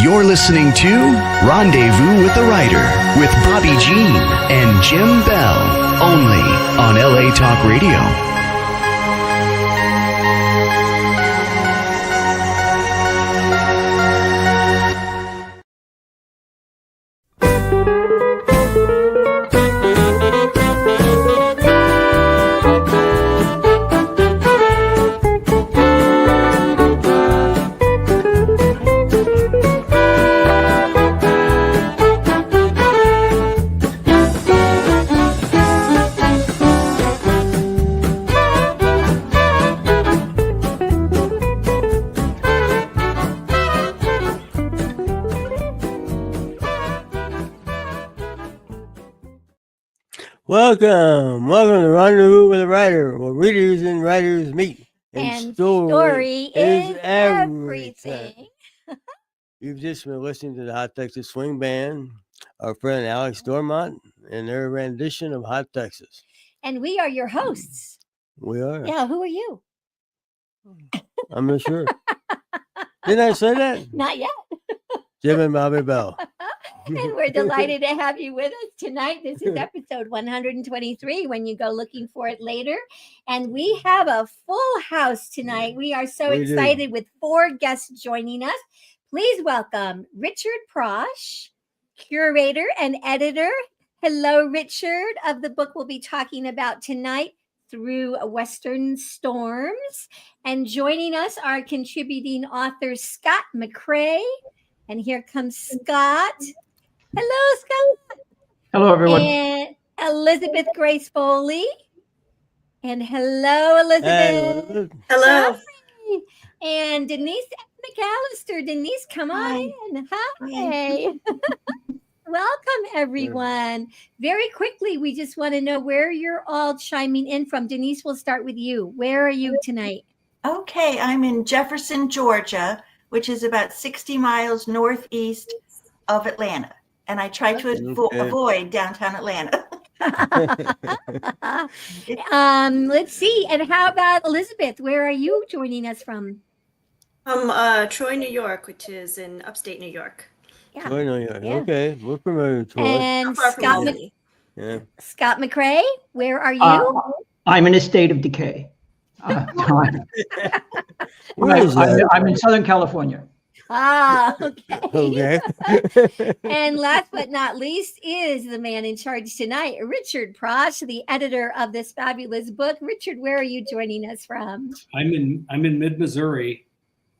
You're listening to Rendezvous with the Writer with Bobbi Jean and Jim Bell, only on LA Talk Radio. Welcome to Rendezvous with the Writer, where readers and writers meet. And story is everything. You've just been listening to the Hot Texas Swing Band, our friend Alex Dormont, and their rendition of Hot Texas. And we are your hosts. We are. Yeah, who are you? I'm not sure. Didn't I say that? Not yet. Jim and Bobbi Bell. And we're delighted to have you with us tonight. This is episode 123 when you go looking for it later. And we have a full house tonight. We are so excited with 4 guests joining us. Please welcome Richard Prosch, curator and editor. Hello, Richard, of the book we'll be talking about tonight, Through Western Storms. And joining us are contributing authors Scott McCrae. And here comes Scott. Hello, Scott. Hello, everyone. And Elizabeth Grace Foley. And hello, Elizabeth. Hello. Hi. And Denise McAllister. Denise, come on in. Hi. Welcome, everyone. Very quickly, we just want to know where you're all chiming in from. Denise, we'll start with you. Where are you tonight? Okay, I'm in Jefferson, Georgia, which is about 60 miles northeast of Atlanta. And I try to avoid downtown Atlanta. Let's see. And how about Elizabeth? Where are you joining us from? From Troy, New York, which is in upstate New York. Yeah. Troy, New York. Yeah. Okay, we're familiar with Troy. And Yeah. Scott McCrae, where are you? I'm in a state of decay. Where is that? I'm in Southern California. Okay. Okay. And last but not least is the man in charge tonight, Richard Prosch, the editor of this fabulous book. Richard, where are you joining us from? I'm in mid-Missouri,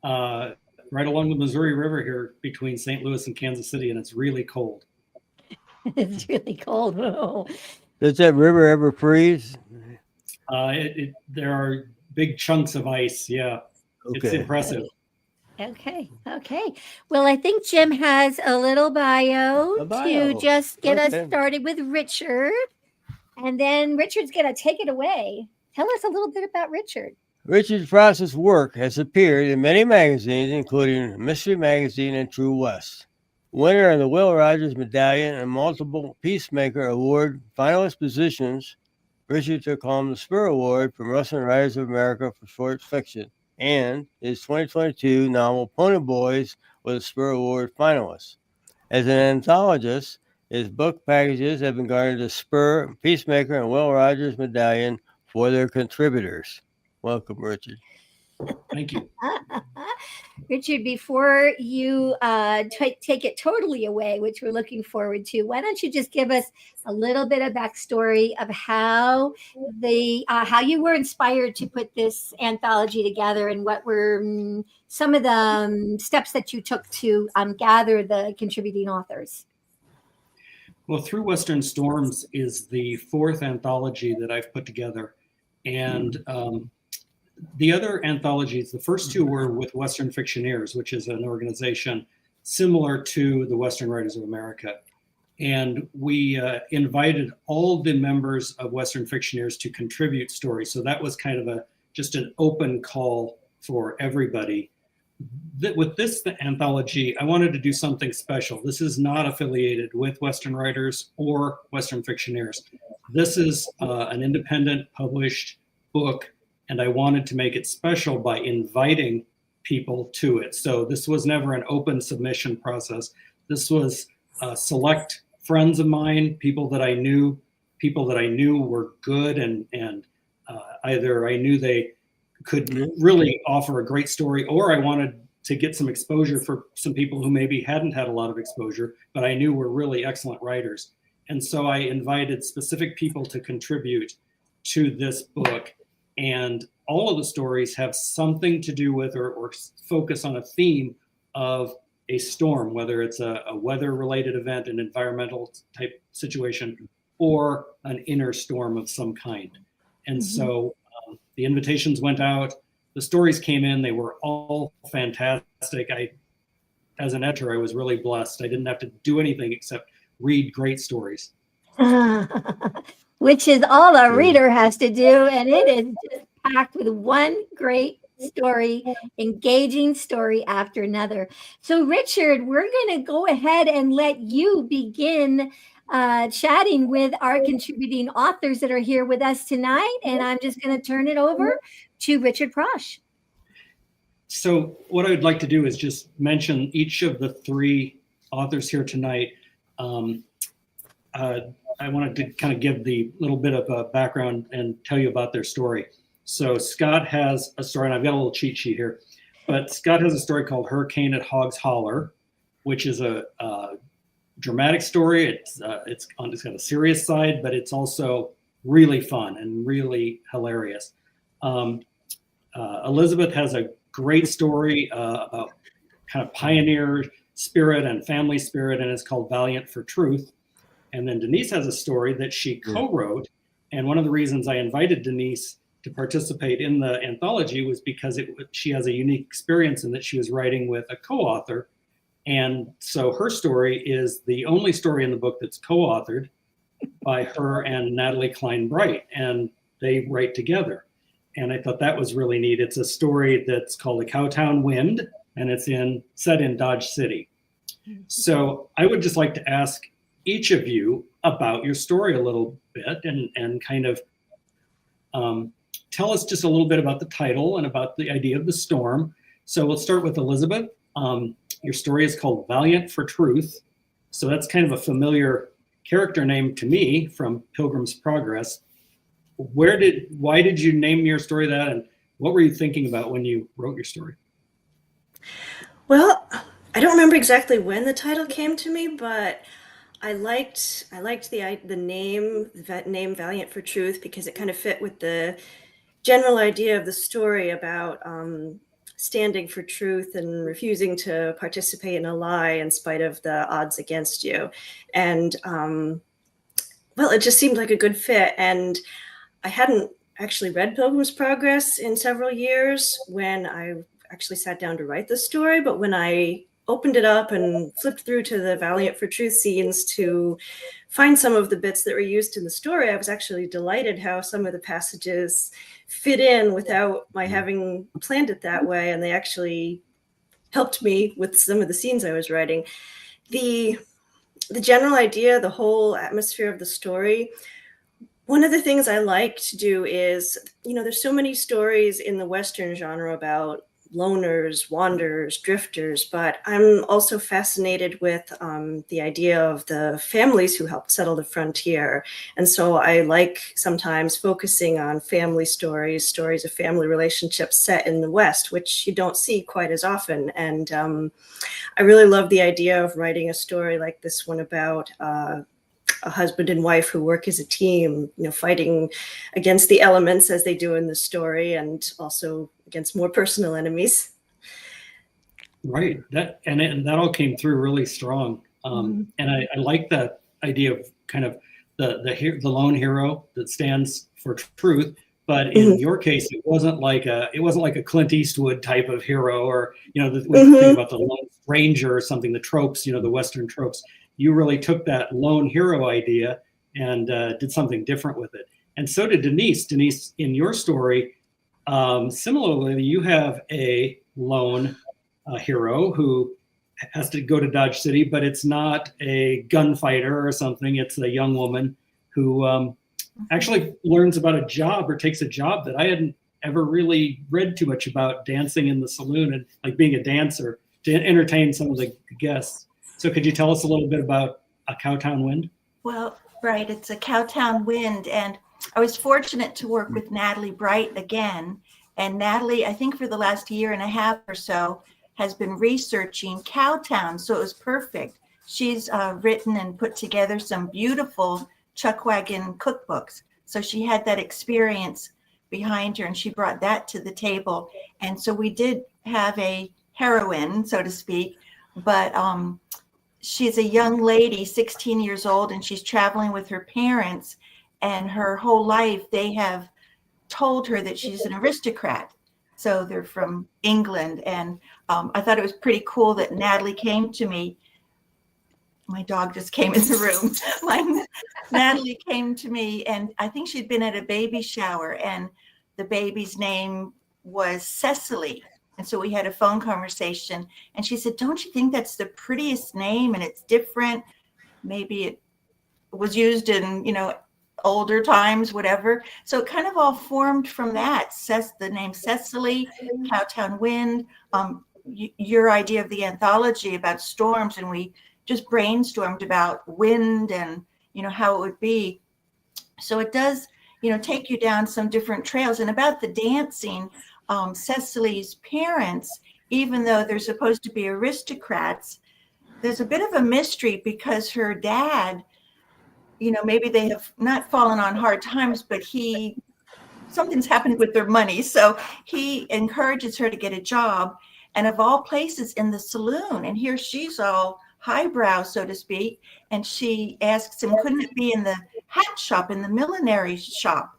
right along the Missouri River here between St. Louis and Kansas City, and it's really cold. It's really cold. Whoa. Does that river ever freeze? There are big chunks of ice. Yeah, It's impressive. Okay. Well, I think Jim has a little bio to just get us started with Richard. And then Richard's going to take it away. Tell us a little bit about Richard. Richard Prosch's work has appeared in many magazines, including Mystery Magazine and True West. Winner of the Will Rogers Medallion and multiple Peacemaker Award finalist positions, Richard took home the Spur Award from Western Writers of America for short fiction, and his 2022 novel Pony Boys was a Spur Award finalist. As an anthologist, his book packages have been garnered the Spur, Peacemaker, and Will Rogers Medallion for their contributors. Welcome, Richard. Thank you. Richard, before you take it totally away, which we're looking forward to, why don't you just give us a little bit of backstory of how you were inspired to put this anthology together, and what were some of the steps that you took to gather the contributing authors? Well, Through Western Storms is the 4th anthology that I've put together, and the other anthologies, the first 2 were with Western Fictioneers, which is an organization similar to the Western Writers of America. And we invited all the members of Western Fictioneers to contribute stories. So that was kind of just an open call for everybody. With this anthology, I wanted to do something special. This is not affiliated with Western Writers or Western Fictioneers. This is an independent published book, and I wanted to make it special by inviting people to it. So this was never an open submission process. This was select friends of mine, people that I knew were good, and either I knew they could really offer a great story, or I wanted to get some exposure for some people who maybe hadn't had a lot of exposure, but I knew were really excellent writers. And so I invited specific people to contribute to this book. And all of the stories have something to do with or focus on a theme of a storm, whether it's a weather-related event, an environmental type situation, or an inner storm of some kind. And so the invitations went out, the stories came in, they were all fantastic. As an editor, I was really blessed. I didn't have to do anything except read great stories. Which is all a reader has to do, and it is just packed with one great story, engaging story after another. So Richard, we're going to go ahead and let you begin chatting with our contributing authors that are here with us tonight, and I'm just going to turn it over to Richard Prosch. So what I would like to do is just mention each of the three authors here tonight. I wanted to kind of give the little bit of a background and tell you about their story. So Scott has a story, and I've got a little cheat sheet here, but Scott has a story called Hurricane at Hogs Holler, which is a dramatic story. It's got a serious side, but it's also really fun and really hilarious. Elizabeth has a great story about kind of pioneer spirit and family spirit, and it's called Valiant for Truth. And then Denise has a story that she co-wrote. And one of the reasons I invited Denise to participate in the anthology was because she has a unique experience in that she was writing with a co-author. And so her story is the only story in the book that's co-authored by her and Natalie Klein Bright, and they write together. And I thought that was really neat. It's a story that's called A Cowtown Wind, and it's set in Dodge City. So I would just like to ask each of you about your story a little bit and kind of tell us just a little bit about the title and about the idea of the storm. So let's start with Elizabeth. Your story is called Valiant for Truth. So that's kind of a familiar character name to me from Pilgrim's Progress. Why did you name your story that, and what were you thinking about when you wrote your story? Well, I don't remember exactly when the title came to me, but I liked the name Valiant for Truth because it kind of fit with the general idea of the story about standing for truth and refusing to participate in a lie in spite of the odds against you. And well, it just seemed like a good fit. And I hadn't actually read Pilgrim's Progress in several years when I actually sat down to write the story. But when I opened it up and flipped through to the Valiant for Truth scenes to find some of the bits that were used in the story, I was actually delighted how some of the passages fit in without my having planned it that way. And they actually helped me with some of the scenes I was writing. The general idea, the whole atmosphere of the story, one of the things I like to do is, there's so many stories in the Western genre about loners, wanderers, drifters, but I'm also fascinated with the idea of the families who helped settle the frontier. And so I like sometimes focusing on family stories of family relationships set in the West, which you don't see quite as often. And I really love the idea of writing a story like this one about a husband and wife who work as a team, fighting against the elements as they do in the story, and also against more personal enemies. Right. That all came through really strong. And I like that idea of kind of the lone hero that stands for truth. But in your case, it wasn't like a Clint Eastwood type of hero, or we think about the lone ranger or something. The tropes, the Western tropes. You really took that lone hero idea and did something different with it. And so did Denise. Denise, in your story, similarly, you have a lone hero who has to go to Dodge City, but it's not a gunfighter or something. It's a young woman who actually learns about a job or takes a job that I hadn't ever really read too much about dancing in the saloon and like being a dancer to entertain some of the guests. So could you tell us a little bit about A Cowtown Wind? Well, right. It's A Cowtown Wind. And I was fortunate to work with Natalie Bright again. And Natalie, I think for the last year and a half or so, has been researching Cowtown. So it was perfect. She's written and put together some beautiful chuckwagon cookbooks. So she had that experience behind her and she brought that to the table. And so we did have a heroine, so to speak, but she's a young lady, 16 years old, and she's traveling with her parents. And her whole life, they have told her that she's an aristocrat. So they're from England. And I thought it was pretty cool that Natalie came to me. My dog just came in the room. Natalie came to me, and I think she'd been at a baby shower, and the baby's name was Cecily. And so we had a phone conversation, and she said, "Don't you think that's the prettiest name? And it's different. Maybe it was used in, older times, whatever." So it kind of all formed from that. The name Cecily, Cowtown Wind, your idea of the anthology about storms, and we just brainstormed about wind and, how it would be. So it does, take you down some different trails. And about the dancing, Cecily's parents, even though they're supposed to be aristocrats, there's a bit of a mystery because her dad, maybe they have not fallen on hard times, but something's happened with their money. So he encourages her to get a job, and of all places in the saloon. And here she's all highbrow, so to speak. And she asks him, couldn't it be in the hat shop, in the millinery shop?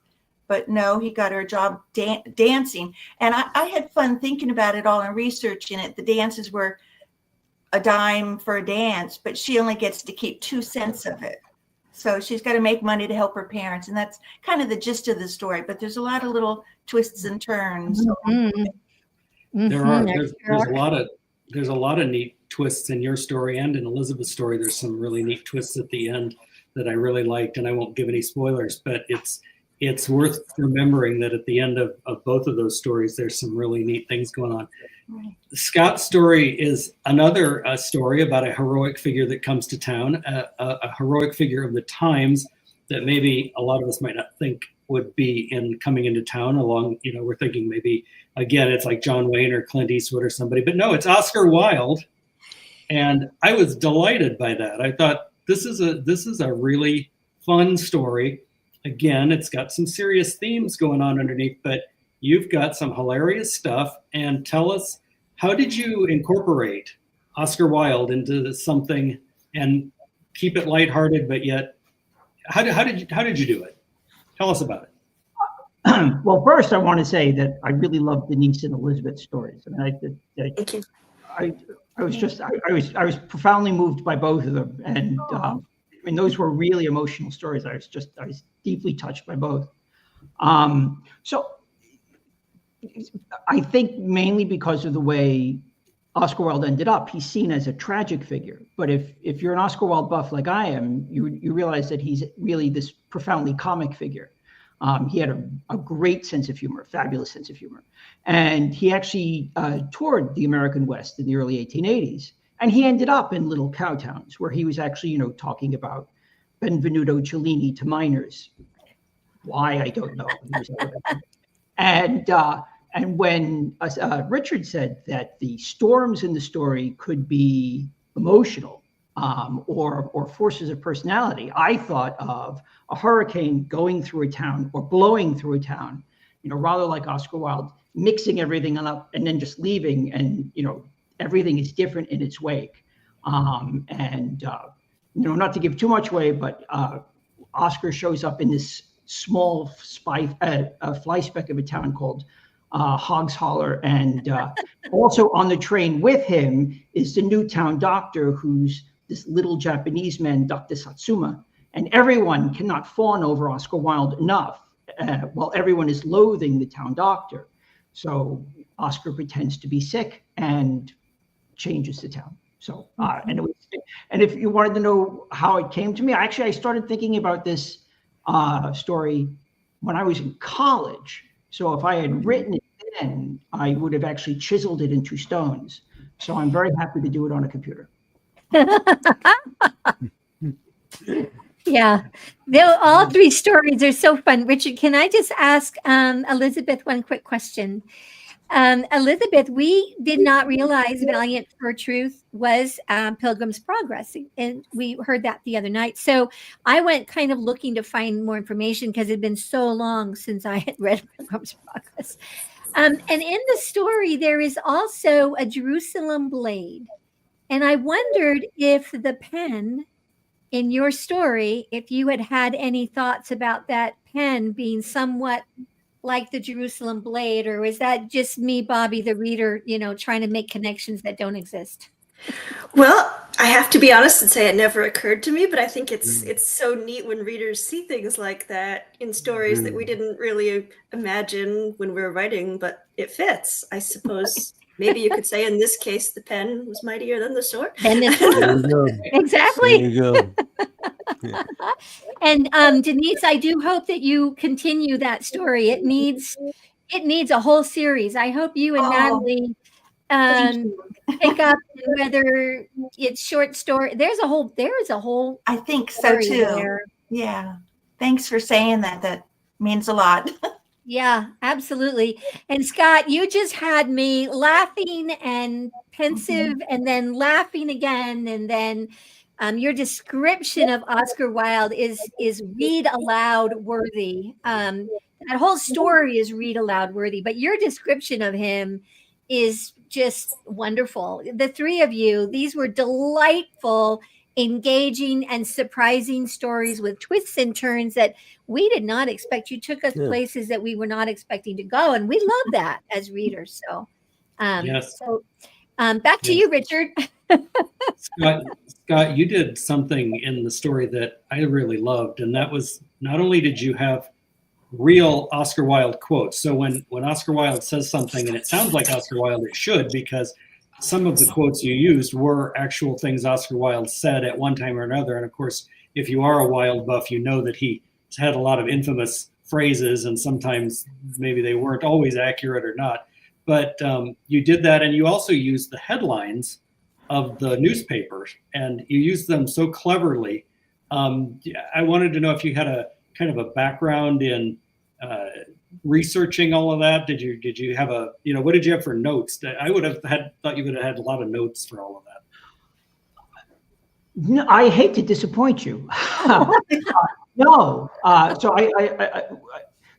But no, he got her a job dancing. And I had fun thinking about it all and researching it. The dances were a dime for a dance, but she only gets to keep 2 cents of it. So she's got to make money to help her parents. And that's kind of the gist of the story. But there's a lot of little twists and turns. Mm-hmm. There's a lot of neat twists in your story and in Elizabeth's story. There's some really neat twists at the end that I really liked, and I won't give any spoilers, but it's worth remembering that at the end of both of those stories, there's some really neat things going on. Right. Scott's story is another story about a heroic figure that comes to town, a heroic figure of the times that maybe a lot of us might not think would be coming into town along, we're thinking maybe, again, it's like John Wayne or Clint Eastwood or somebody, but no, it's Oscar Wilde. And I was delighted by that. I thought this is a really fun story. Again, it's got some serious themes going on underneath, but you've got some hilarious stuff. And tell us, how did you incorporate Oscar Wilde into something and keep it lighthearted, but yet, how did you do it? Tell us about it. Well, first, I want to say that I really love Denise and Elizabeth's stories. I mean, Thank you. I was profoundly moved by both of them, and those were really emotional stories. I was deeply touched by both. So I think mainly because of the way Oscar Wilde ended up, he's seen as a tragic figure. But if you're an Oscar Wilde buff like I am, you realize that he's really this profoundly comic figure. He had a great sense of humor, fabulous sense of humor. And he actually toured the American West in the early 1880s. And he ended up in little cow towns where he was actually, talking about Benvenuto Cellini to miners. Why, I don't know. And when Richard said that the storms in the story could be emotional or forces of personality, I thought of a hurricane going through a town or blowing through a town, rather like Oscar Wilde, mixing everything up and then just leaving, and everything is different in its wake. Not to give too much away, but Oscar shows up in this small fly speck of a town called Hogs Holler, and also on the train with him is the new town doctor, who's this little Japanese man, Dr. Satsuma, and everyone cannot fawn over Oscar Wilde enough, while everyone is loathing the town doctor. So Oscar pretends to be sick and changes the town. So, and if you wanted to know how it came to me, I started thinking about this story when I was in college. So if I had written it then, I would have actually chiseled it into stones. So I'm very happy to do it on a computer. Yeah, all three stories are so fun. Richard, can I just ask Elizabeth one quick question? Elizabeth, we did not realize Valiant for Truth was Pilgrim's Progress, and we heard that the other night. So I went kind of looking to find more information because it had been so long since I had read Pilgrim's Progress. And in the story, there is also a Jerusalem blade. And I wondered if the pen in your story, if you had any thoughts about that pen being somewhat like the Jerusalem blade, or is that just me, Bobbi, the reader, trying to make connections that don't exist? Well, I have to be honest and say it never occurred to me, but I think it's so neat when readers see things like that in stories that we didn't really imagine when we were writing, but it fits. I suppose maybe you could say in this case the pen was mightier than the sword. Exactly. There you go. And Denise, I do hope that you continue that story. It needs a whole series. I hope you and Natalie pick up, whether it's short story. There is a whole. I think so too. There. Yeah. Thanks for saying that. That means a lot. Yeah, absolutely. And Scott, you just had me laughing and pensive, and then laughing again, and then your description of Oscar Wilde is read aloud worthy. That whole story is read aloud worthy, but your description of him is just wonderful. The three of you, these were delightful, engaging, and surprising stories with twists and turns that we did not expect. You took us places that we were not expecting to go, and we love that as readers. So, Yes. So, back to you, Richard. Scott, you did something in the story that I really loved, and that was not only did you have real Oscar Wilde quotes. So when Oscar Wilde says something and it sounds like Oscar Wilde, it should, because some of the quotes you used were actual things Oscar Wilde said at one time or another. And of course, if you are a Wilde buff, you know that he had a lot of infamous phrases, and sometimes maybe they weren't always accurate or not. But you did that, and you also used the headlines of the newspapers, and you used them so cleverly. I wanted to know if you had a kind of a background in researching all of that. Did you have what did you have for notes? I would have thought you would have had a lot of notes for all of that. No, I hate to disappoint you. No.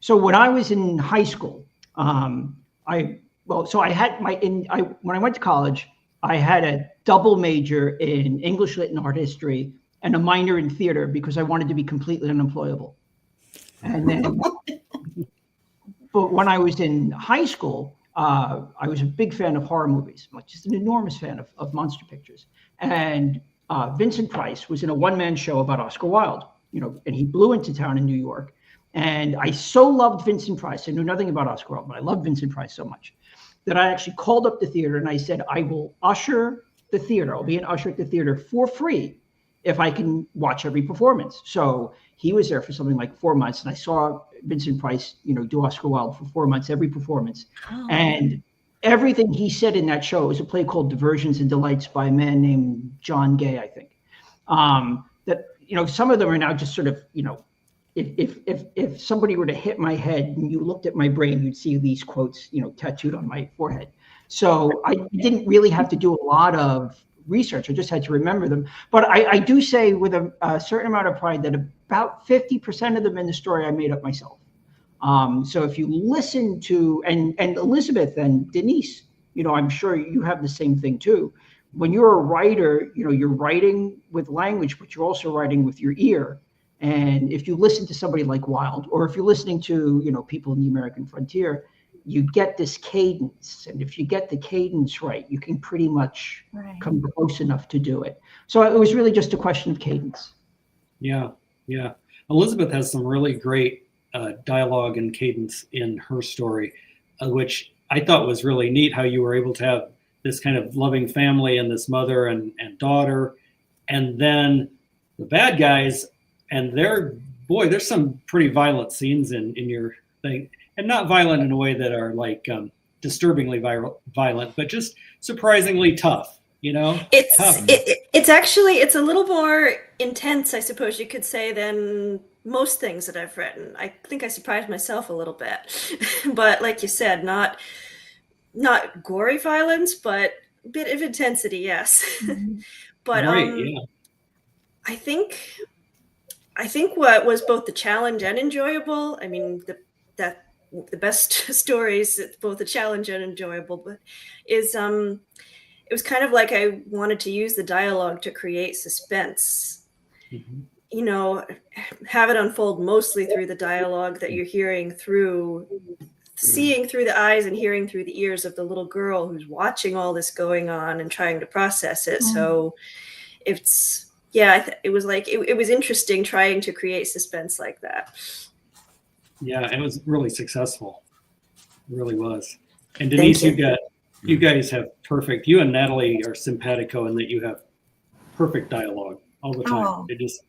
So when I was in high school, when I went to college, I had a double major in English Lit and Art History and a minor in theater because I wanted to be completely unemployable. And then, but when I was in high school, I was a big fan of horror movies, just an enormous fan of monster pictures. And Vincent Price was in a one-man show about Oscar Wilde, and he blew into town in New York. And I so loved Vincent Price. I knew nothing about Oscar Wilde, but I loved Vincent Price so much that I actually called up the theater and I said, I will usher the theater. I'll be an usher at the theater for free if I can watch every performance. So he was there for something like 4 months, and I saw Vincent Price, do Oscar Wilde for 4 months, every performance. Oh. And everything he said in that show, it was a play called Diversions and Delights by a man named John Gay, I think. That, some of them are now just sort of, if somebody were to hit my head and you looked at my brain, you'd see these quotes, tattooed on my forehead. So I didn't really have to do a lot of research. I just had to remember them. But I do say with a certain amount of pride that about 50% of them in the story I made up myself. So if you listen to, and Elizabeth and Denise, I'm sure you have the same thing too. When you're a writer, you're writing with language, but you're also writing with your ear. And if you listen to somebody like Wilde, or if you're listening to, people in the American frontier, you get this cadence. And if you get the cadence right, you can pretty much come close enough to do it. So it was really just a question of cadence. Yeah. Elizabeth has some really great dialogue and cadence in her story, which I thought was really neat, how you were able to have this kind of loving family and this mother and daughter. And then the bad guys, and there's some pretty violent scenes in your thing. and not violent in a way that are like disturbingly violent, but just surprisingly tough. You know, tough. It's actually it's a little more intense, I suppose you could say, than most things that I've written. I think I surprised myself a little bit, but like you said, not gory violence, but a bit of intensity, yes. But Right, yeah. I think what was both the challenge and enjoyable. I mean, the best stories, it's both a challenge and enjoyable, but is it was kind of like I wanted to use the dialogue to create suspense. Mm-hmm. You know, have it unfold mostly through the dialogue that you're hearing through, seeing through the eyes and hearing through the ears of the little girl who's watching all this going on and trying to process it. So it's, yeah, it was like, it was interesting trying to create suspense like that. Yeah, it was really successful. It really was. And Denise, you guys have perfect, you and Natalie are simpatico in that you have perfect dialogue all the time. Oh, It just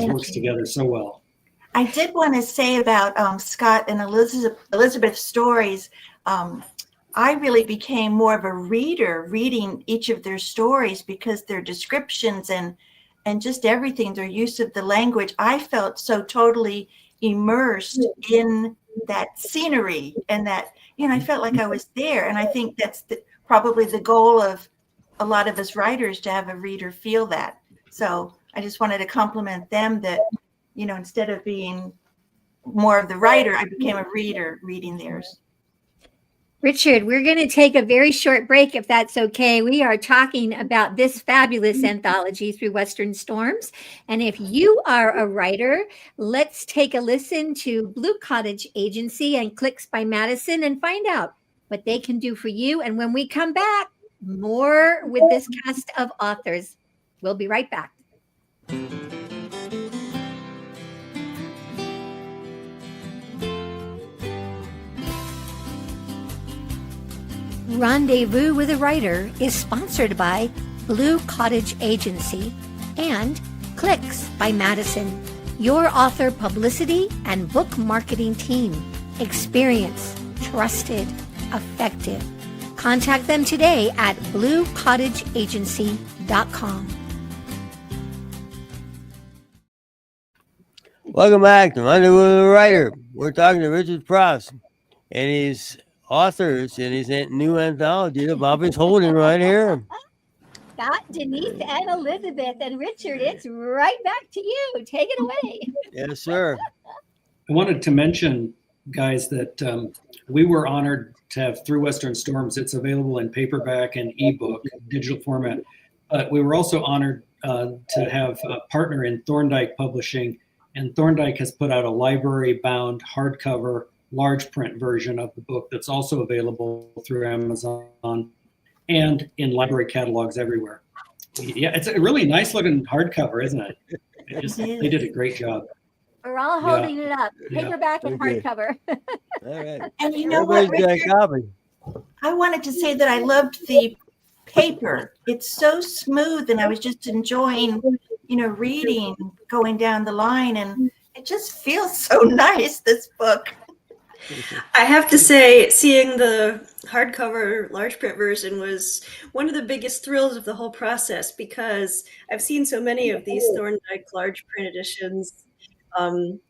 works together so well. I did want to say about Scott and Elizabeth's stories. I really became more of a reader reading each of their stories because their descriptions and just everything, their use of the language, I felt so totally immersed in that scenery and that, you know, I felt like I was there. And I think that's probably the goal of a lot of us writers, to have a reader feel that. So I just wanted to compliment them that, you know, instead of being more of the writer, I became a reader reading theirs. Richard, we're going to take a very short break, if that's okay. We are talking about this fabulous anthology, Through Western Storms. And if you are a writer, let's take a listen to Blue Cottage Agency and Clicks by Madison and find out what they can do for you. And when we come back, more with this cast of authors. We'll be right back. Rendezvous with a Writer is sponsored by Blue Cottage Agency and Clicks by Madison, your author publicity and book marketing team. Experienced, trusted, effective. Contact them today at bluecottageagency.com. Welcome back to Rendezvous with a Writer. We're talking to Richard Pross and his authors in his new anthology that Bobbi's holding right here. Scott, Denise, and Elizabeth. And Richard, it's right back to you. Take it away. Yes, sir. I wanted to mention, guys, that we were honored to have Through Western Storms. It's available in paperback and ebook, digital format. But we were also honored to have a partner in Thorndike Publishing. And Thorndike has put out a library-bound hardcover large print version of the book that's also available through Amazon and in library catalogs everywhere. Yeah, it's a really nice looking hardcover, isn't it? They did a great job. We're all holding it up, paperback and hardcover. All right. And you know what, Everybody's got a copy. I wanted to say that I loved the paper. It's so smooth, and I was just enjoying, you know, reading, going down the line, and it just feels so nice, this book. I have to say, seeing the hardcover large print version was one of the biggest thrills of the whole process, because I've seen so many of these Thorndike large print editions.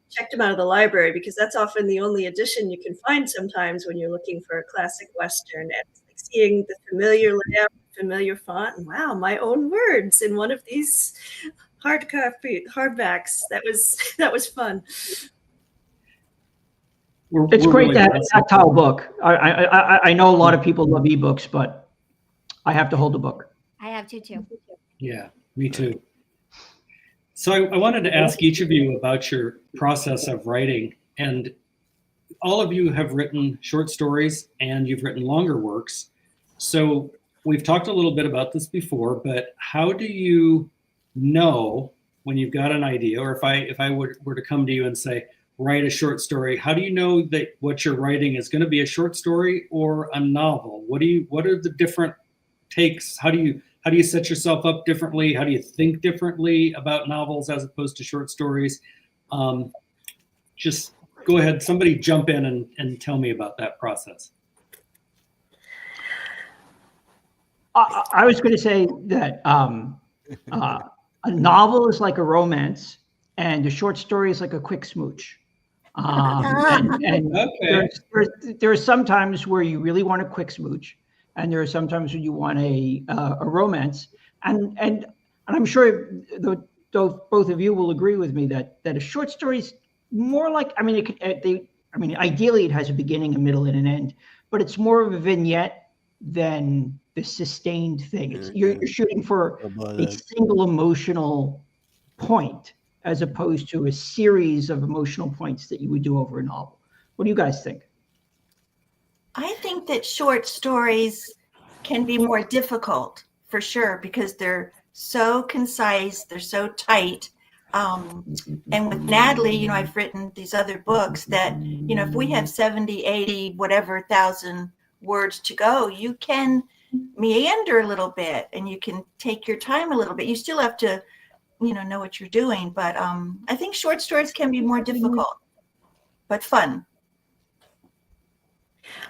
Checked them out of the library because that's often the only edition you can find sometimes when you're looking for a classic Western. And it's like seeing the familiar layout, familiar font, and wow, my own words in one of these hardbacks. That was fun. It's great really to have a tactile book. I know a lot of people love ebooks, but I have to hold the book. I have to too. Yeah, me too. So I wanted to ask each of you about your process of writing. And all of you have written short stories and you've written longer works. So we've talked a little bit about this before, but how do you know when you've got an idea, or if I were to come to you and say, write a short story, how do you know that what you're writing is going to be a short story or a novel? What are the different takes? How do you set yourself up differently? How do you think differently about novels as opposed to short stories? Just go ahead. Somebody jump in and tell me about that process. I was going to say that a novel is like a romance, and a short story is like a quick smooch. And Okay. there are some times where you really want a quick smooch, and there are some times when you want a romance. And I'm sure both of you will agree with me that a short story is more like, I mean, ideally it has a beginning, a middle, and an end, but it's more of a vignette than the sustained thing. It's you're shooting for a single emotional point, as opposed to a series of emotional points that you would do over a novel. What do you guys think? I think that short stories can be more difficult for sure because they're so concise, they're so tight. And with Natalie, I've written these other books that, if we have 70, 80, whatever thousand words to go, you can meander a little bit and you can take your time a little bit. You still have to, know what you're doing. But I think short stories can be more difficult, but fun.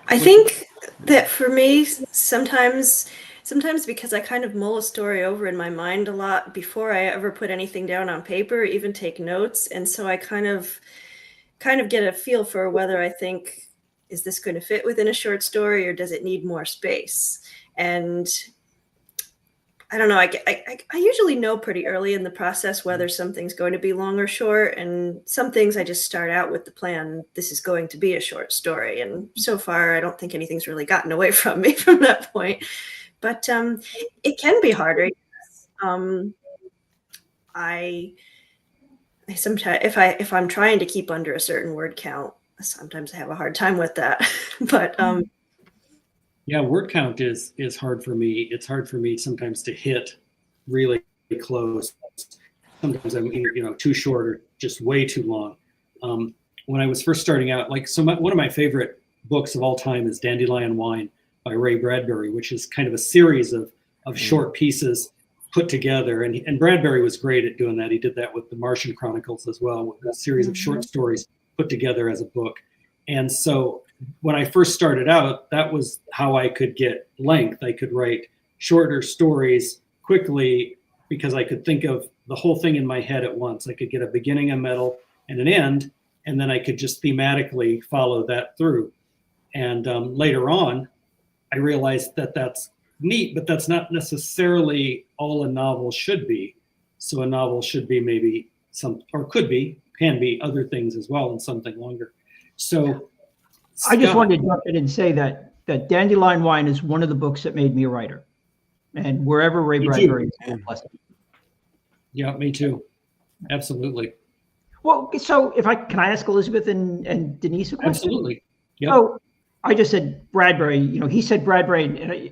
I think that for me, sometimes because I kind of mull a story over in my mind a lot before I ever put anything down on paper, or even take notes. And so I kind of get a feel for whether I think, is this going to fit within a short story or does it need more space? And I don't know. I usually know pretty early in the process whether something's going to be long or short. And some things I just start out with the plan, this is going to be a short story. And so far, I don't think anything's really gotten away from me from that point. But it can be harder. I sometimes, if I'm trying to keep under a certain word count, sometimes I have a hard time with that. But yeah, word count is hard for me. It's hard for me sometimes to hit really close. Sometimes I'm either too short or just way too long. When I was first starting out, one of my favorite books of all time is Dandelion Wine by Ray Bradbury, which is kind of a series of short pieces put together. And Bradbury was great at doing that. He did that with the Martian Chronicles as well, with a series of short stories put together as a book. And so when I first started out, that was how I could get length. I could write shorter stories quickly because I could think of the whole thing in my head at once. I could get a beginning, a middle, and an end, and then I could just thematically follow that through. And later on, I realized that that's neat, but that's not necessarily all a novel should be. So a novel should be maybe can be other things as well, and something longer. So I just wanted to jump in and say that Dandelion Wine is one of the books that made me a writer. And wherever Ray Bradbury is, yeah, me too. Absolutely. Well, so can I ask Elizabeth and Denise a question? Absolutely. Yeah. So I just said Bradbury. He said Bradbury, and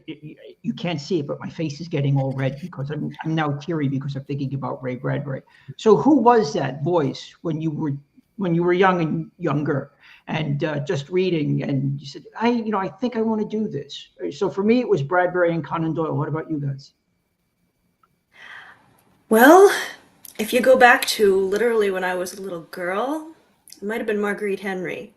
you can't see it, but my face is getting all red because I'm now teary because I'm thinking about Ray Bradbury. So who was that voice when you were young and younger, and just reading, and you said, I think I want to do this? So for me, it was Bradbury and Conan Doyle. What about you guys? Well, if you go back to literally when I was a little girl, it might have been Marguerite Henry.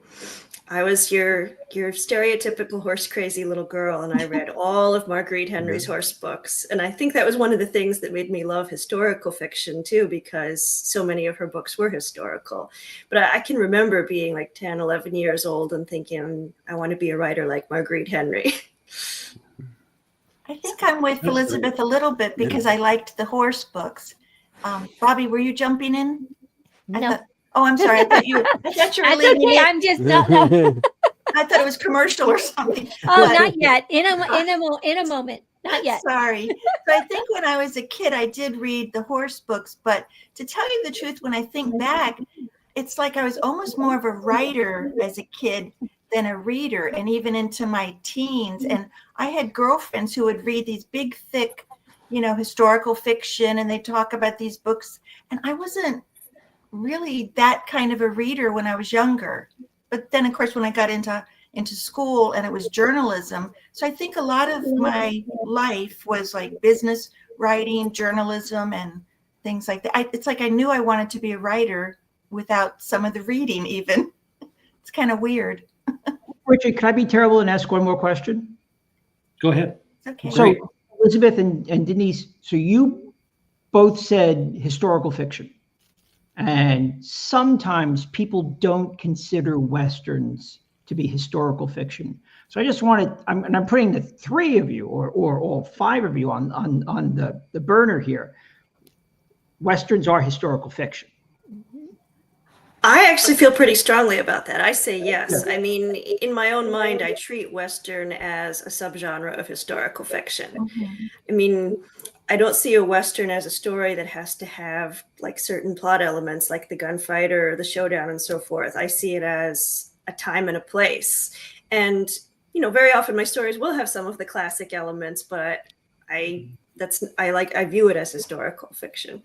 I was your stereotypical horse crazy little girl, and I read all of Marguerite Henry's horse books. And I think that was one of the things that made me love historical fiction too, because so many of her books were historical. But I can remember being like 10, 11 years old and thinking, I want to be a writer like Marguerite Henry. I think I'm with Elizabeth a little bit because I liked the horse books. Bobbi, were you jumping in? No. Oh, I'm sorry. I thought you were That's leaving okay. it. I'm just not. I thought it was commercial or something. Oh, not yet. In a moment. Not yet. Sorry. But I think when I was a kid, I did read the horse books. But to tell you the truth, when I think back, it's like I was almost more of a writer as a kid than a reader, and even into my teens. And I had girlfriends who would read these big, thick, historical fiction, and they talk about these books. And I wasn't really that kind of a reader when I was younger. But then, of course, when I got into school, and it was journalism. So I think a lot of my life was like business writing, journalism, and things like that. It's like I knew I wanted to be a writer without some of the reading even. It's kind of weird. Richard, can I be terrible and ask one more question? Go ahead. It's okay. So, Elizabeth and Denise, so you both said historical fiction. And sometimes people don't consider Westerns to be historical fiction. So I just wanted, I'm putting the three of you or all five of you on the burner here. Westerns are historical fiction. I actually feel pretty strongly about that. I say yes. I mean, in my own mind, I treat Western as a subgenre of historical fiction. I mean, I don't see a Western as a story that has to have like certain plot elements like the gunfight or the showdown and so forth. I see it as a time and a place. And, you know, very often my stories will have some of the classic elements, but I view it as historical fiction.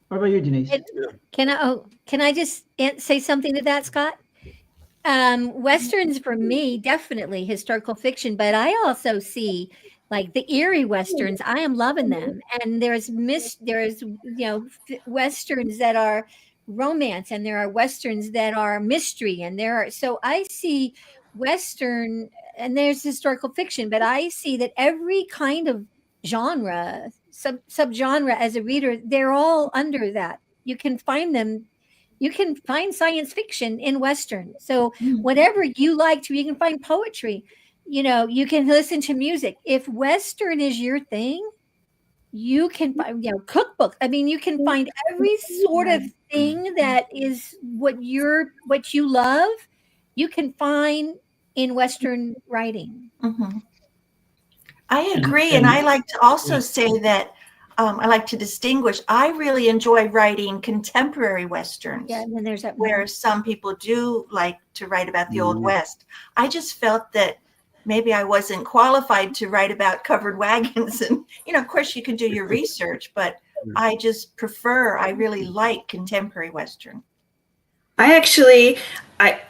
What about you, Denise? Can I just say something to that, Scott? Westerns for me, definitely historical fiction, but I also see like the eerie Westerns. I am loving them. And there's Westerns that are romance, and there are Westerns that are mystery. And so I see Western, and there's historical fiction, but I see that every kind of genre, subgenre as a reader, they're all under that. You can find them. You can find science fiction in Western. So whatever you like to, you can find poetry. You know, you can listen to music. If Western is your thing, you can find, cookbook. I mean, you can find every sort of thing that is what you love. You can find in Western writing. I agree. And I like to also say that I like to distinguish. I really enjoy writing contemporary Westerns. Yeah, and then there's that where some people do like to write about the Old West. I just felt that maybe I wasn't qualified to write about covered wagons. And, of course you can do your research, but I really like contemporary Western.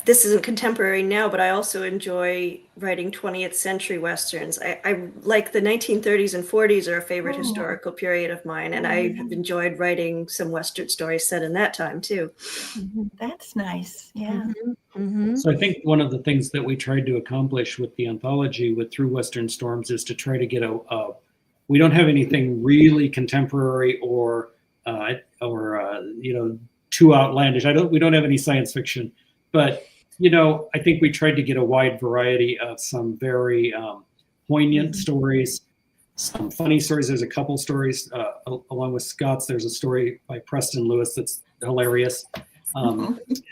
This isn't contemporary now, but I also enjoy writing 20th century Westerns. I like the 1930s and 40s are a favorite historical period of mine. And I have enjoyed writing some Western stories set in that time too. That's nice. Yeah. So I think one of the things that we tried to accomplish with the anthology with Through Western Storms is to try to get we don't have anything really contemporary or too outlandish. We don't have any science fiction, but I think we tried to get a wide variety of some very poignant stories, some funny stories. There's a couple stories along with Scott's. There's a story by Preston Lewis that's hilarious.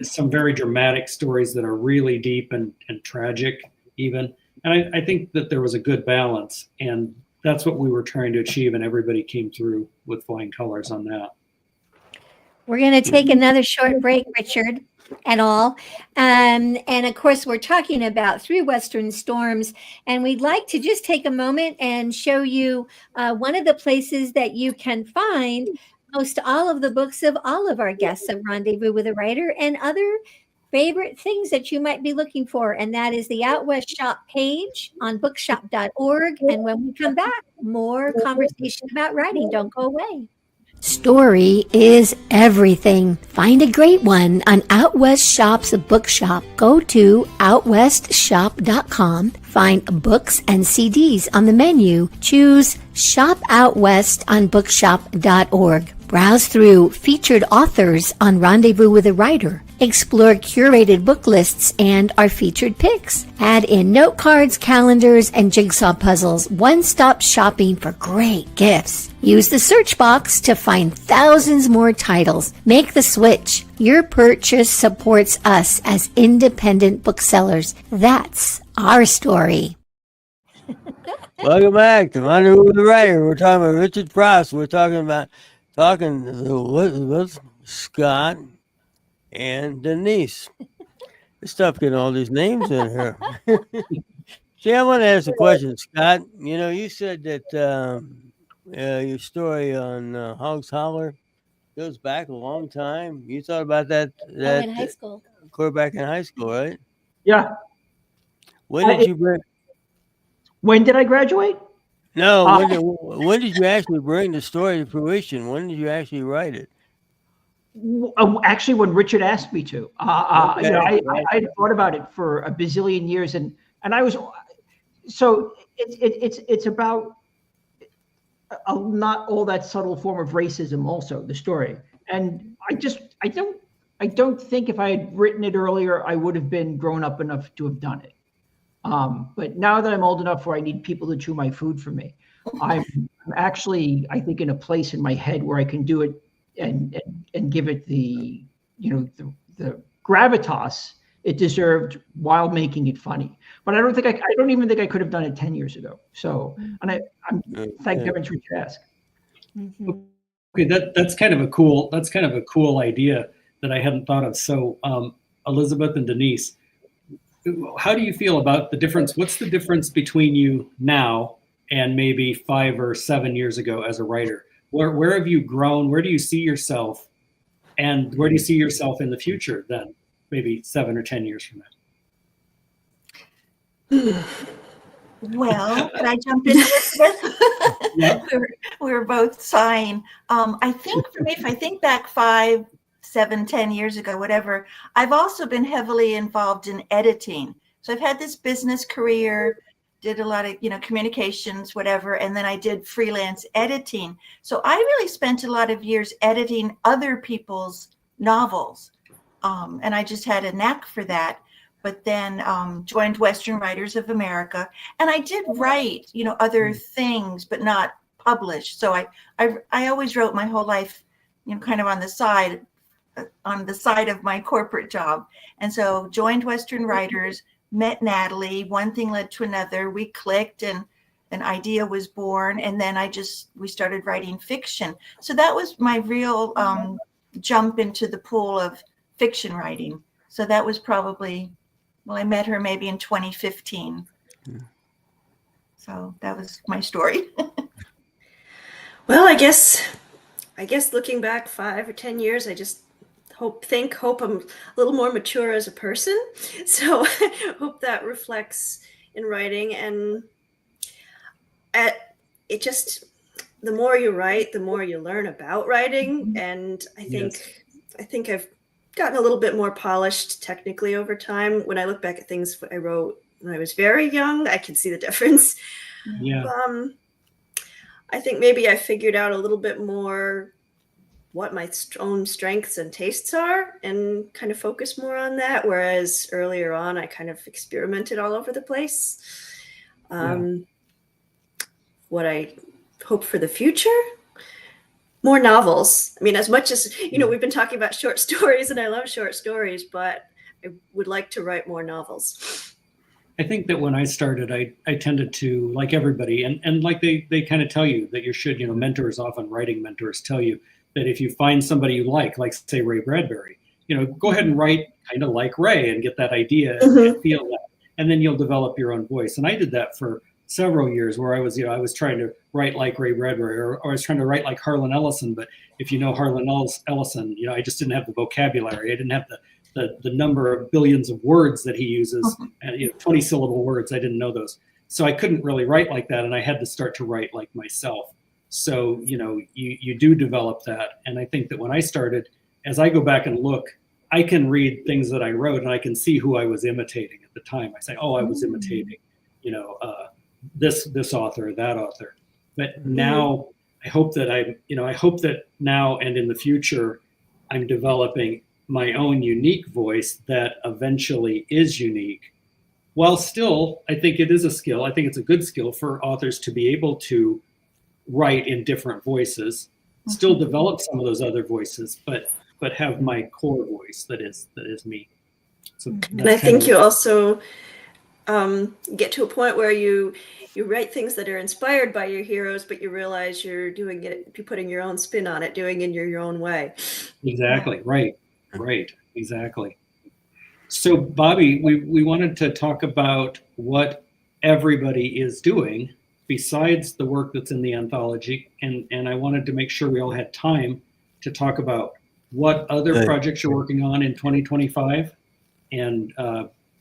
Some very dramatic stories that are really deep and tragic even. And I think that there was a good balance, and that's what we were trying to achieve, and everybody came through with flying colors on that. We're going to take another short break, Richard, and all. And of course, we're talking about Through Western Storms. And we'd like to just take a moment and show you one of the places that you can find most all of the books of all of our guests of Rendezvous with a Writer and other favorite things that you might be looking for. And that is the Out West Shop page on bookshop.org. And when we come back, more conversation about writing. Don't go away. Story is everything. Find a great one on Out West Shop's bookshop. Go to outwestshop.com. Find books and CDs on the menu. Choose Shop Out West on bookshop.org. Browse through featured authors on Rendezvous with a Writer. Explore curated book lists and our featured picks. Add in note cards, calendars, and jigsaw puzzles. One-stop shopping for great gifts. Use the search box to find thousands more titles. Make the switch. Your purchase supports us as independent booksellers. That's our story. Welcome back to Rendezvous with the Writer. We're talking about Richard Frost. We're talking with Scott and Denise. This stuff getting all these names in here. See, I want to ask a question, Scott. You said that your story on Hogs Holler goes back a long time. You thought about that in high school. Back in high school, right? Yeah. When did I graduate? No, when did you actually bring the story to fruition? When did you actually write it? Actually, when Richard asked me to, I thought about it for a bazillion years, and I was so it's about a not all that subtle form of racism. Also, the story, and I don't think if I had written it earlier, I would have been grown up enough to have done it. But now that I'm old enough where I need people to chew my food for me, I'm actually, I think, in a place in my head where I can do it and give it the the gravitas it deserved while making it funny. But I don't even think I could have done it 10 years ago. So, and I'm thank heavens Richard asked. Okay, that's kind of a cool idea that I hadn't thought of. So, Elizabeth and Denise, how do you feel about the difference? What's the difference between you now and maybe 5 or 7 years ago as a writer? Where have you grown? Where do you see yourself? And where do you see yourself in the future then, maybe 7 or 10 years from now? Well, can I jump in, Elizabeth? Yeah. We're both sighing. I think for me, if I think back 5, 7, 10 years ago, whatever, I've also been heavily involved in editing. So I've had this business career, did a lot of, communications, whatever, and then I did freelance editing. So I really spent a lot of years editing other people's novels. And I just had a knack for that. But then joined Western Writers of America, and I did write, other things, but not published. So I always wrote my whole life, kind of on the side of my corporate job. And so joined Western Writers, met Natalie, one thing led to another. We clicked and an idea was born. And then we started writing fiction. So that was my real jump into the pool of fiction writing. So that was probably, I met her maybe in 2015. So that was my story. Well, I guess looking back 5 or 10 years, I just hope I'm a little more mature as a person. So I hope that reflects in writing. And the more you write, the more you learn about writing. And I think I've gotten a little bit more polished technically over time. When I look back at things I wrote when I was very young, I can see the difference. Yeah. I think maybe I figured out a little bit more what my own strengths and tastes are and kind of focus more on that. Whereas earlier on, I kind of experimented all over the place. What I hope for the future, more novels. I mean, as much as, we've been talking about short stories and I love short stories, but I would like to write more novels. I think that when I started, I tended to, like everybody, and like they kind of tell you that you should, mentors, often writing mentors tell you that if you find somebody you like say Ray Bradbury, go ahead and write kind of like Ray and get that idea and feel that. And then you'll develop your own voice. And I did that for several years where I was trying to write like Ray Bradbury or I was trying to write like Harlan Ellison. But if you know Harlan Ellison, I just didn't have the vocabulary. I didn't have the number of billions of words that he uses, and 20 syllable words. I didn't know those. So I couldn't really write like that. And I had to start to write like myself. So, you do develop that. And I think that when I started, as I go back and look, I can read things that I wrote and I can see who I was imitating at the time. I say, oh, I was imitating, this author, that author. But now I hope that now and in the future, I'm developing my own unique voice that eventually is unique. While still, I think it is a skill. I think it's a good skill for authors to be able to write in different voices, still develop some of those other voices, but have my core voice that is me. So and I think you also get to a point where you write things that are inspired by your heroes, but you realize you're putting your own spin on it, doing it in your own way. Exactly. Right. Exactly. So Bobbi, we wanted to talk about what everybody is doing besides the work that's in the anthology. And I wanted to make sure we all had time to talk about what other projects you're working on in 2025 and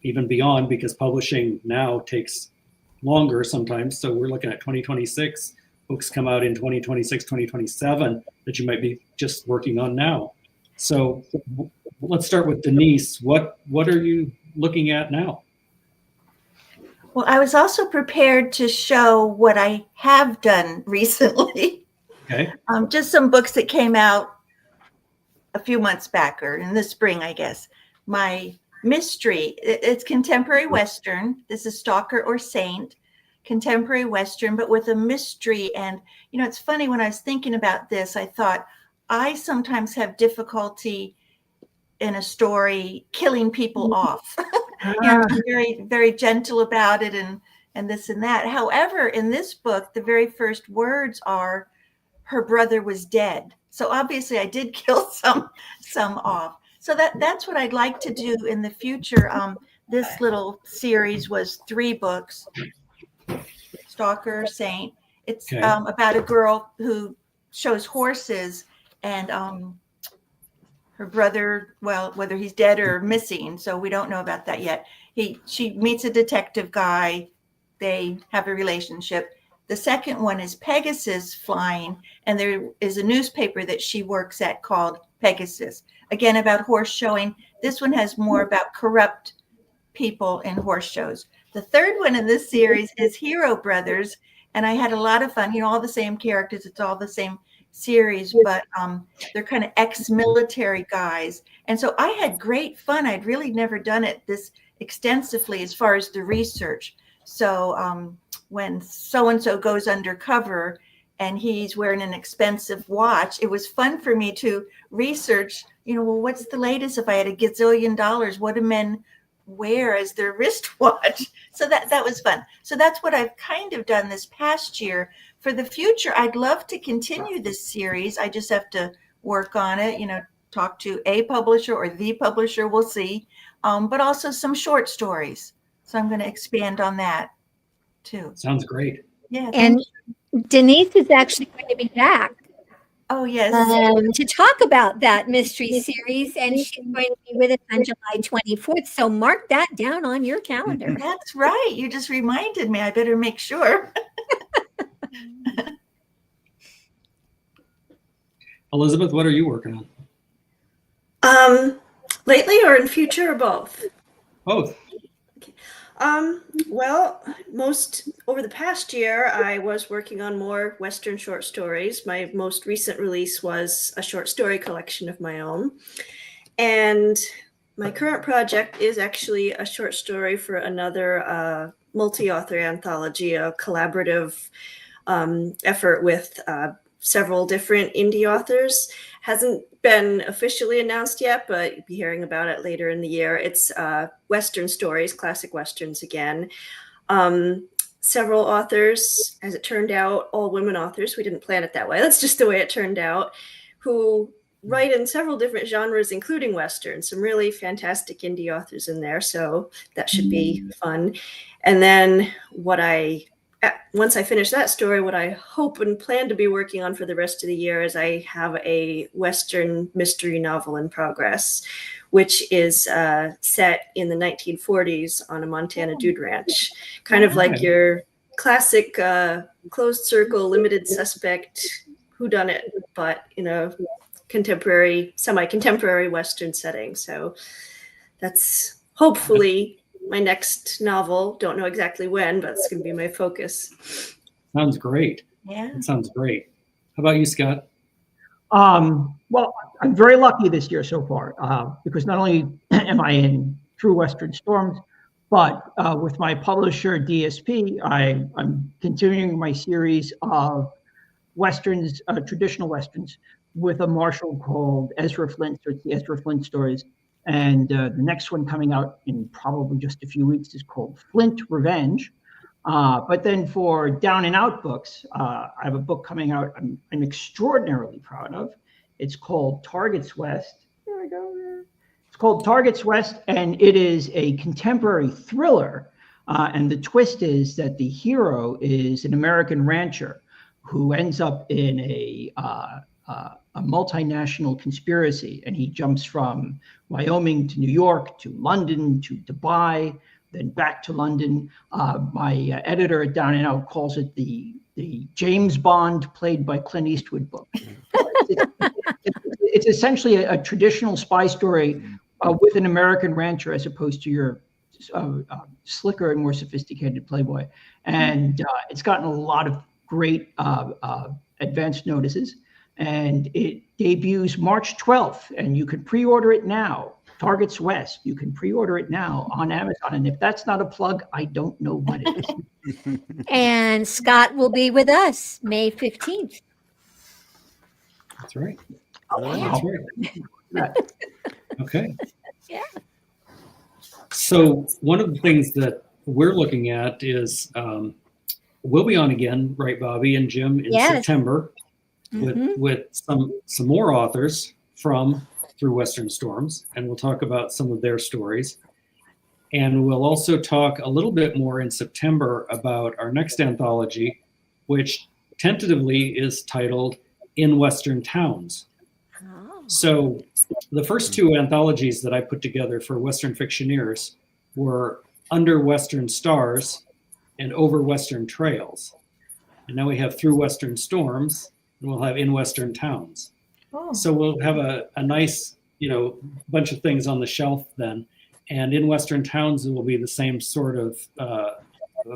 even beyond, because publishing now takes longer sometimes. So we're looking at 2026. Books come out in 2026, 2027 that you might be just working on now. So let's start with Denise. What are you looking at now? Well, I was also prepared to show what I have done recently. Okay. Just some books that came out a few months back, or in the spring, I guess. My mystery, it's contemporary Western. This is Stalker or Saint, contemporary Western, but with a mystery. And, you know, it's funny, when I was thinking about this, I thought I sometimes have difficulty in a story killing people off. You know, I'm very, very gentle about it, and this and that. However, in this book, the very first words are, her brother was dead. So obviously I did kill some off. So that's what I'd like to do in the future. This little series was 3 books, Stalker, Saint. It's Okay. About a girl who shows horses, and her brother, well, whether he's dead or missing, so we don't know about that yet. She meets a detective guy. They have a relationship. The second one is Pegasus flying, and there is a newspaper that she works at called Pegasus. Again, about horse showing. This one has more about corrupt people in horse shows. The third one in this series is Hero Brothers, and I had a lot of fun. You know, all the same characters. It's all the same series, but they're kind of ex-military guys. And so I had great fun. I'd really never done it this extensively as far as the research. So when so-and-so goes undercover and he's wearing an expensive watch, it was fun for me to research, you know, well, what's the latest? If I had $1 gazillion, what do men wear as their wristwatch? So that was fun. So that's what I've kind of done this past year. For the future, I'd love to continue this series. I just have to work on it, you know, talk to a publisher or the publisher, we'll see, but also some short stories. So I'm going to expand on that too. Sounds great. Yeah. And Denise is actually going to be back Oh, yes. to talk about that mystery series, and she's going to be with us on July 24th. So mark that down on your calendar. That's right. You just reminded me. I better make sure. Elizabeth, what are you working on? Lately or in future, or both? Both. Well, most over the past year, I was working on more Western short stories. My most recent release was a short story collection of my own. And my current project is actually a short story for another multi-author anthology, a collaborative effort with several different indie authors. Hasn't been officially announced yet, but you'll be hearing about it later in the year. It's Western stories, classic Westerns again. Several authors, as it turned out, all women authors. We didn't plan it that way. That's just the way it turned out, who write in several different genres, including Westerns. Some really fantastic indie authors in there, so that should be fun. And then once I finish that story, what I hope and plan to be working on for the rest of the year is I have a Western mystery novel in progress, which is set in the 1940s on a Montana dude ranch, kind of like your classic closed circle, limited suspect whodunit, but in a contemporary, semi-contemporary Western setting. So that's hopefully my next novel. Don't know exactly when, but it's going to be my focus. Sounds great. Yeah. That sounds great. How about you, Scott? Well, I'm very lucky this year so far because not only am I in True Western Storms, but with my publisher DSP, I'm continuing my series of Westerns, traditional Westerns, with a Marshall called Ezra Flint. So it's the Ezra Flint stories. And the next one coming out in probably just a few weeks is called Flint Revenge. But then for Down and Out books, I have a book coming out I'm extraordinarily proud of. It's called Targets West. There we go. It's called Targets West, and it is a contemporary thriller. And the twist is that the hero is an American rancher who ends up in a multinational conspiracy, and he jumps from Wyoming to New York to London to Dubai, then back to London. My editor at Down and Out calls it the James Bond played by Clint Eastwood book. it's essentially a traditional spy story with an American rancher as opposed to your slicker and more sophisticated Playboy. And it's gotten a lot of great advance notices. And it debuts March 12th, and you can pre-order it now. Targets West, you can pre-order it now on Amazon. And if that's not a plug, I don't know what it is. And Scott will be with us May 15th. That's right. Wow. Right. Okay. Yeah. So one of the things that we're looking at is we'll be on again, right, Bobbi and Jim, in September with some more authors from Through Western Storms, and we'll talk about some of their stories. And we'll also talk a little bit more in September about our next anthology, which tentatively is titled In Western Towns. Oh. So the first two anthologies that I put together for Western fictioneers were Under Western Stars and Over Western Trails. And now we have Through Western Storms, and we'll have In Western Towns. Oh. So we'll have a nice, bunch of things on the shelf then. And In Western Towns, it will be the same sort of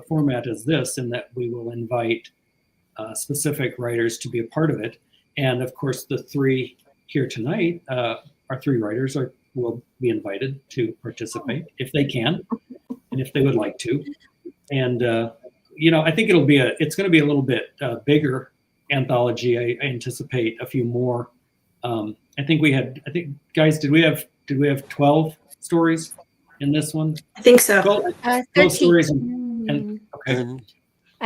format as this, in that we will invite specific writers to be a part of it. And of course, the three here tonight, our three writers will be invited to participate if they can, and if they would like to. And I think it's going to be a little bit bigger anthology. I anticipate a few more. I think guys, did we have 12 stories in this one? I think so. 12 stories. And okay.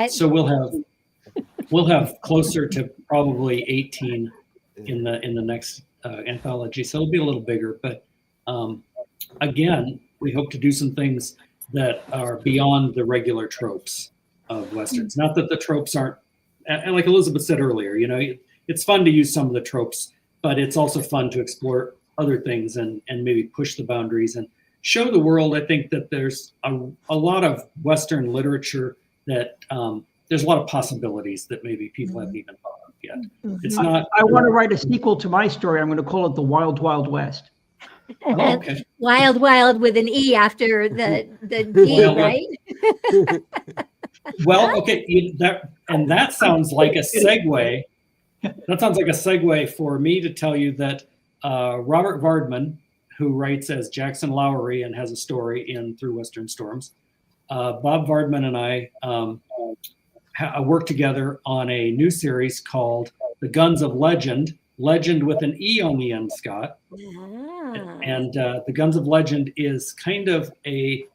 So we'll have closer to probably 18 in the next anthology. So it'll be a little bigger, but again, we hope to do some things that are beyond the regular tropes of Westerns. Not that the tropes aren't, and like Elizabeth said earlier, it's fun to use some of the tropes, but it's also fun to explore other things and maybe push the boundaries and show the world. I think that there's a lot of Western literature that there's a lot of possibilities that maybe people haven't even thought of yet. It's not. I want to write a sequel to my story. I'm going to call it The Wild Wild West. Oh, okay. Wild Wild with an E after the D, right? Well, okay, that sounds like a segue. That sounds like a segue for me to tell you that Robert Vardman, who writes as Jackson Lowry and has a story in Through Western Storms, Bob Vardman and I worked together on a new series called The Guns of Legend with an E on the end, Scott. And The Guns of Legend is kind of a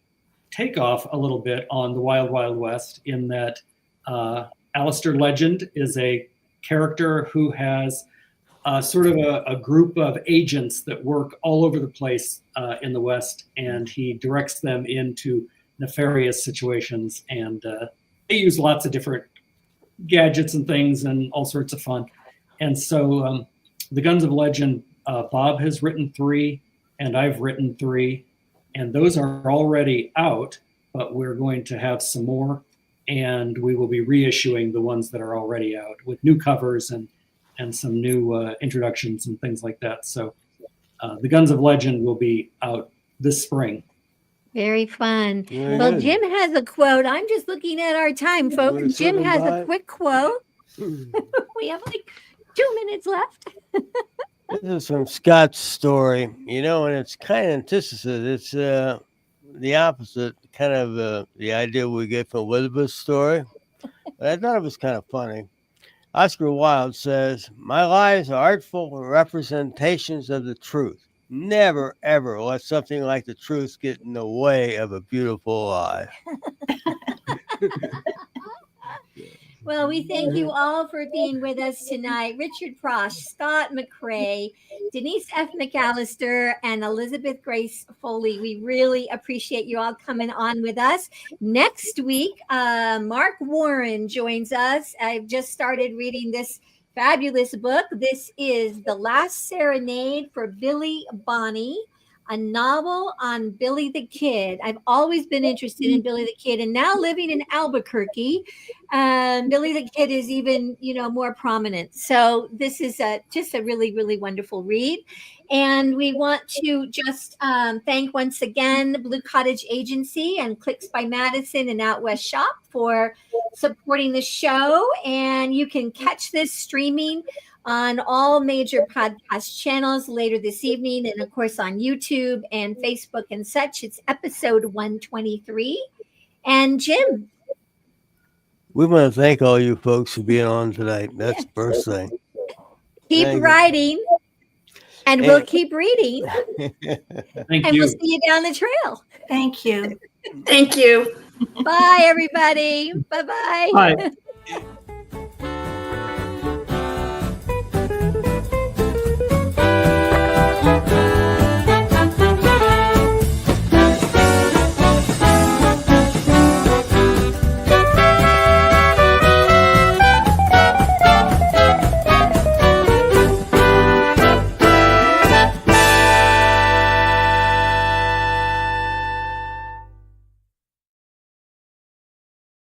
takeoff a little bit on The Wild Wild West, in that Alistair Legend is a character who has sort of a group of agents that work all over the place in the West, and he directs them into nefarious situations, and they use lots of different gadgets and things and all sorts of fun. And so The Guns of Legend, Bob has written 3 and I've written 3, and those are already out, but we're going to have some more, and we will be reissuing the ones that are already out with new covers and some new introductions and things like that. So The Guns of Legend will be out this spring. Very fun. Very Well, good. Jim has a quote. I'm just looking at our time, folks. We're Jim has a circling quick quote. We have like 2 minutes left. This is from Scott's story, and it's kind of antithesis. It's the opposite, kind of the idea we get from Elizabeth's story. But I thought it was kind of funny. Oscar Wilde says, "My lies are artful representations of the truth. Never, ever let something like the truth get in the way of a beautiful lie." Well, we thank you all for being with us tonight. Richard Prosh, Scott McCrae, Denise F. McAllister, and Elizabeth Grace Foley. We really appreciate you all coming on with us. Next week, Mark Warren joins us. I've just started reading this fabulous book. This is The Last Serenade for Billy Bonney. a novel on Billy the Kid. I've always been interested in Billy the Kid, and now living in Albuquerque, Billy the Kid is even, more prominent. So this is just a really, really wonderful read. And we want to just thank once again the Blue Cottage Agency and Clicks by Madison and Out West Shop for supporting the show. And you can catch this streaming on all major podcast channels later this evening, and of course on YouTube and Facebook and such. It's episode 123. And Jim, We want to thank all you folks for being on tonight. That's the first thing. keep Thank you. writing, and we'll keep reading, Thank and you. we'll see you down the trail. Thank you. Thank you. Bye, everybody. Bye-bye. Bye.